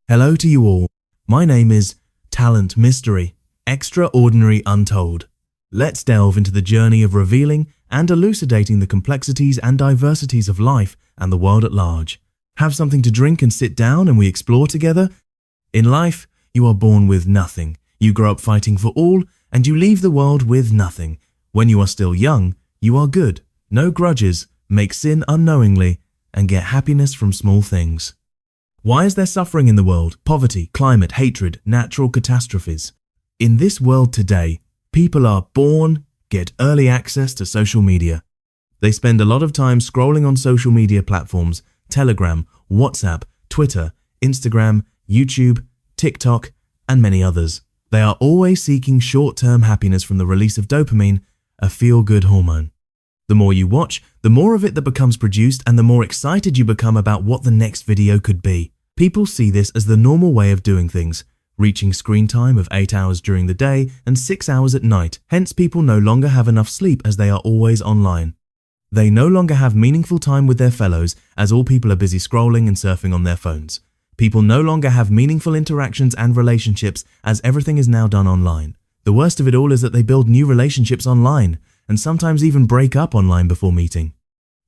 Hello to you all. My name is Talent Mystery, Extraordinary Untold. Let's delve into the journey of revealing and elucidating the complexities and diversities of life and the world at large. Have something to drink and sit down and we explore together? In life, you are born with nothing. You grow up fighting for all and you leave the world with nothing. When you are still young, you are good, no grudges, make sin unknowingly, and get happiness from small things. Why is there suffering in the world? Poverty, climate, hatred, natural catastrophes. In this world today, people are born, get early access to social media. They spend a lot of time scrolling on social media platforms, Telegram, WhatsApp, Twitter, Instagram, YouTube, TikTok, and many others. They are always seeking short-term happiness from the release of dopamine, a feel-good hormone. The more you watch, the more of it that becomes produced and the more excited you become about what the next video could be. People see this as the normal way of doing things, reaching screen time of 8 hours during the day and 6 hours at night. Hence, people no longer have enough sleep as they are always online. They no longer have meaningful time with their fellows as all people are busy scrolling and surfing on their phones. People no longer have meaningful interactions and relationships as everything is now done online. The worst of it all is that they build new relationships online and sometimes even break up online before meeting.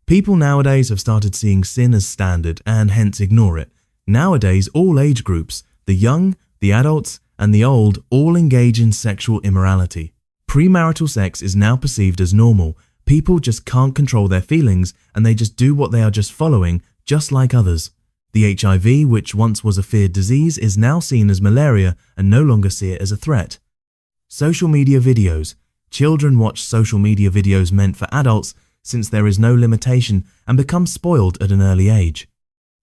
People nowadays have started seeing sin as standard and hence ignore it. Nowadays, all age groups, the young, the adults, and the old all engage in sexual immorality. Premarital sex is now perceived as normal. People just can't control their feelings and they just do what they are just following, just like others. The HIV, which once was a feared disease, is now seen as malaria and no longer see it as a threat. Social media videos. Children watch social media videos meant for adults since there is no limitation and become spoiled at an early age.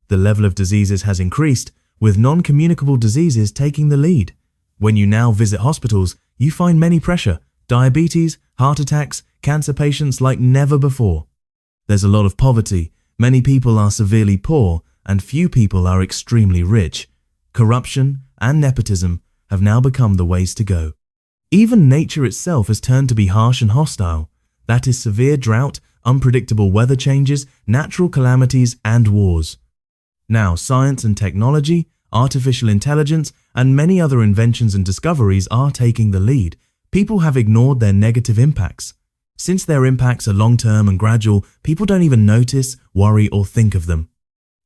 The level of diseases has increased, with non-communicable diseases taking the lead. When you now visit hospitals, you find many pressure, diabetes, heart attacks, cancer patients like never before. There's a lot of poverty, many people are severely poor, and few people are extremely rich. Corruption and nepotism have now become the ways to go. Even nature itself has turned to be harsh and hostile. That is severe drought, unpredictable weather changes, natural calamities, and wars. Now, science and technology, artificial intelligence, and many other inventions and discoveries are taking the lead. People have ignored their negative impacts. Since their impacts are long-term and gradual, people don't even notice, worry, or think of them.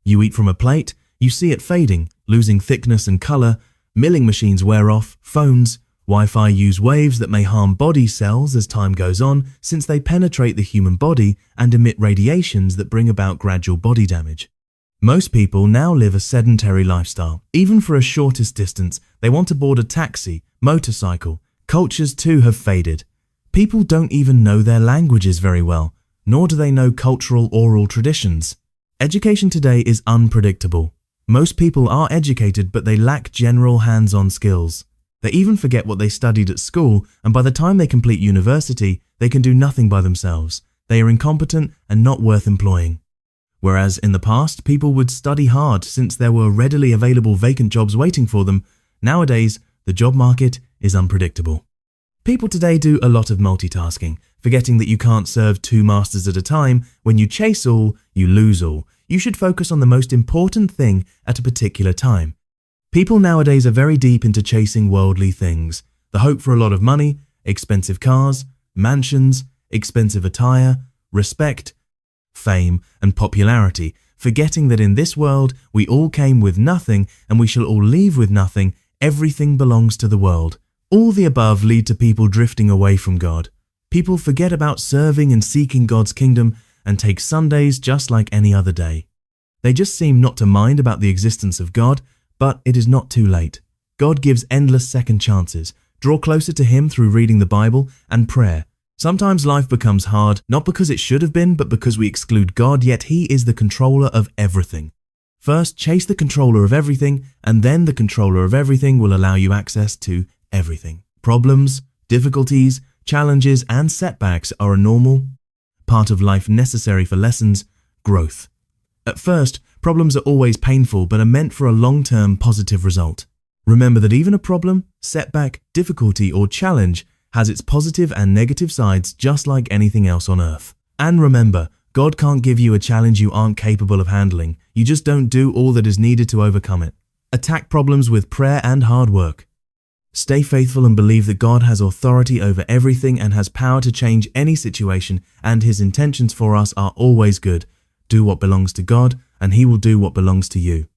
You eat from a plate, you see it fading, losing thickness and color, milling machines wear off, phones, Wi-Fi use waves that may harm body cells as time goes on since they penetrate the human body and emit radiations that bring about gradual body damage. Most people now live a sedentary lifestyle. Even for a shortest distance, they want to board a taxi, motorcycle. Cultures too have faded. People don't even know their languages very well, nor do they know cultural oral traditions. Education today is unpredictable. Most people are educated, but they lack general hands-on skills. They even forget what they studied at school, and by the time they complete university, they can do nothing by themselves. They are incompetent and not worth employing. Whereas in the past, people would study hard since there were readily available vacant jobs waiting for them, nowadays, the job market is unpredictable. People today do a lot of multitasking, forgetting that you can't serve two masters at a time. When you chase all, you lose all. You should focus on the most important thing at a particular time. People nowadays are very deep into chasing worldly things. The hope for a lot of money, expensive cars, mansions, expensive attire, respect, fame, and popularity, forgetting that in this world we all came with nothing and we shall all leave with nothing. Everything belongs to the world. All the above lead to people drifting away from God. People forget about serving and seeking God's kingdom and take Sundays just like any other day. They just seem not to mind about the existence of God, but it is not too late. God gives endless second chances. Draw closer to Him through reading the Bible and prayer. Sometimes life becomes hard, not because it should have been, but because we exclude God, yet He is the controller of everything. First, chase the controller of everything, and then the controller of everything will allow you access to everything. Problems, difficulties, challenges, and setbacks are a normal part of life necessary for lessons, growth. At first, problems are always painful, but are meant for a long-term positive result. Remember that even a problem, setback, difficulty, or challenge has its positive and negative sides just like anything else on earth. And remember, God can't give you a challenge you aren't capable of handling. You just don't do all that is needed to overcome it. Attack problems with prayer and hard work. Stay faithful and believe that God has authority over everything and has power to change any situation, and His intentions for us are always good. Do what belongs to God, and He will do what belongs to you.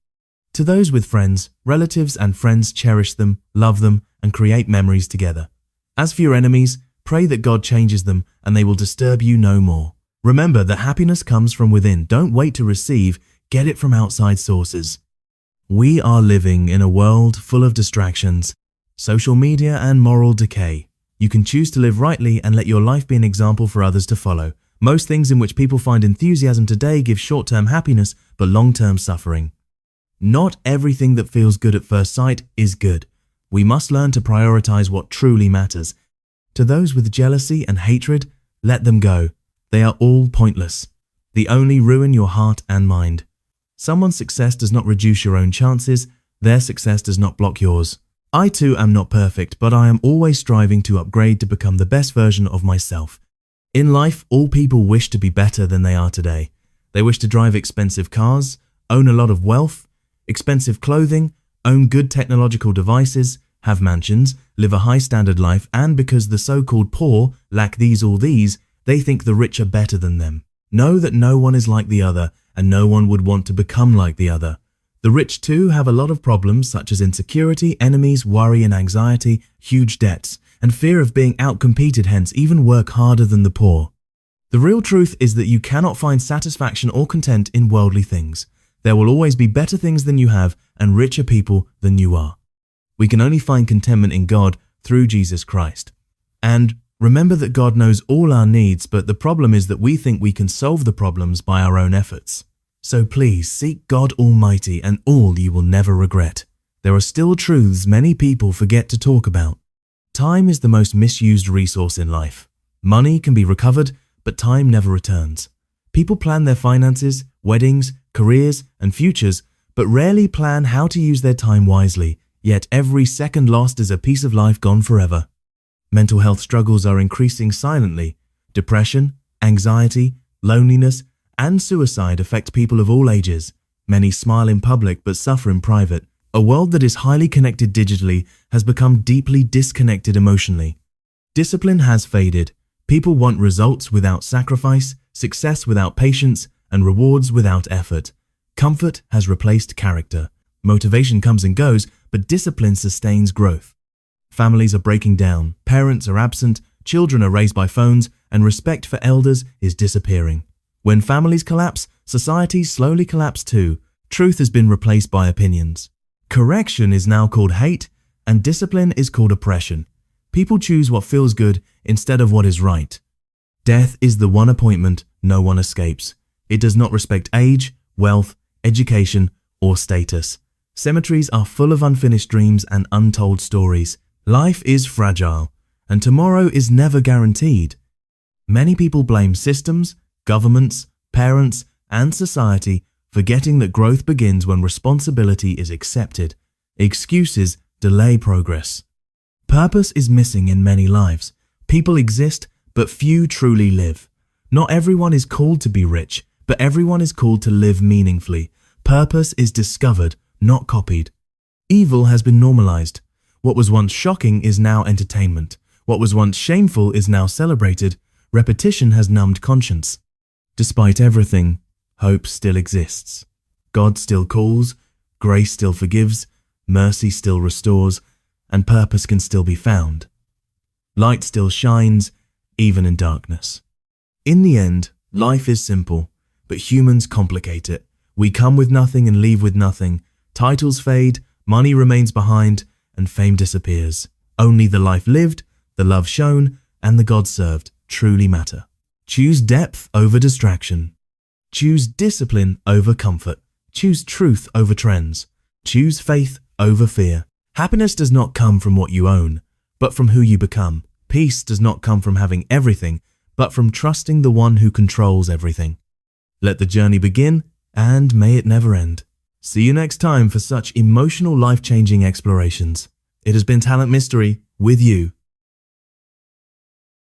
To those with friends, relatives and friends, cherish them, love them, and create memories together. As for your enemies, pray that God changes them and they will disturb you no more. Remember that happiness comes from within. Don't wait to receive, get it from outside sources. We are living in a world full of distractions, social media and moral decay. You can choose to live rightly and let your life be an example for others to follow. Most things in which people find enthusiasm today give short-term happiness but long-term suffering. Not everything that feels good at first sight is good. We must learn to prioritize what truly matters. To those with jealousy and hatred, let them go. They are all pointless. They only ruin your heart and mind. Someone's success does not reduce your own chances. Their success does not block yours. I too am not perfect, but I am always striving to upgrade to become the best version of myself. In life, all people wish to be better than they are today. They wish to drive expensive cars, own a lot of wealth, expensive clothing, own good technological devices, have mansions, live a high-standard life, and because the so-called poor lack these or these, they think the rich are better than them. Know that no one is like the other, and no one would want to become like the other. The rich too have a lot of problems such as insecurity, enemies, worry and anxiety, huge debts, and fear of being outcompeted, hence even work harder than the poor. The real truth is that you cannot find satisfaction or content in worldly things. There will always be better things than you have and richer people than you are. We can only find contentment in God through Jesus Christ. And remember that God knows all our needs, but the problem is that we think we can solve the problems by our own efforts. So please seek God Almighty and all you will never regret. There are still truths many people forget to talk about. Time is the most misused resource in life. Money can be recovered, but time never returns. People plan their finances, weddings, careers, and futures, but rarely plan how to use their time wisely, yet every second lost is a piece of life gone forever. Mental health struggles are increasing silently. Depression, anxiety, loneliness, and suicide affect people of all ages. Many smile in public but suffer in private. A world that is highly connected digitally has become deeply disconnected emotionally. Discipline has faded. People want results without sacrifice, success without patience, and rewards without effort. Comfort has replaced character. Motivation comes and goes, but discipline sustains growth. Families are breaking down, parents are absent, children are raised by phones, and respect for elders is disappearing. When families collapse, societies slowly collapse too. Truth has been replaced by opinions. Correction is now called hate, and discipline is called oppression. People choose what feels good instead of what is right. Death is the one appointment no one escapes. It does not respect age, wealth, education, or status. Cemeteries are full of unfinished dreams and untold stories. Life is fragile, and tomorrow is never guaranteed. Many people blame systems, governments, parents, and society, forgetting that growth begins when responsibility is accepted. Excuses delay progress. Purpose is missing in many lives. People exist, but few truly live. Not everyone is called to be rich, but everyone is called to live meaningfully. Purpose is discovered, not copied. Evil has been normalized. What was once shocking is now entertainment. What was once shameful is now celebrated. Repetition has numbed conscience. Despite everything, hope still exists. God still calls, grace still forgives, mercy still restores, and purpose can still be found. Light still shines, even in darkness. In the end, life is simple, but humans complicate it. We come with nothing and leave with nothing. Titles fade, money remains behind, and fame disappears. Only the life lived, the love shown, and the God served truly matter. Choose depth over distraction. Choose discipline over comfort. Choose truth over trends. Choose faith over fear. Happiness does not come from what you own, but from who you become. Peace does not come from having everything, but from trusting the one who controls everything. Let the journey begin, and may it never end. See you next time for such emotional, life-changing explorations. It has been Talent Mystery with you.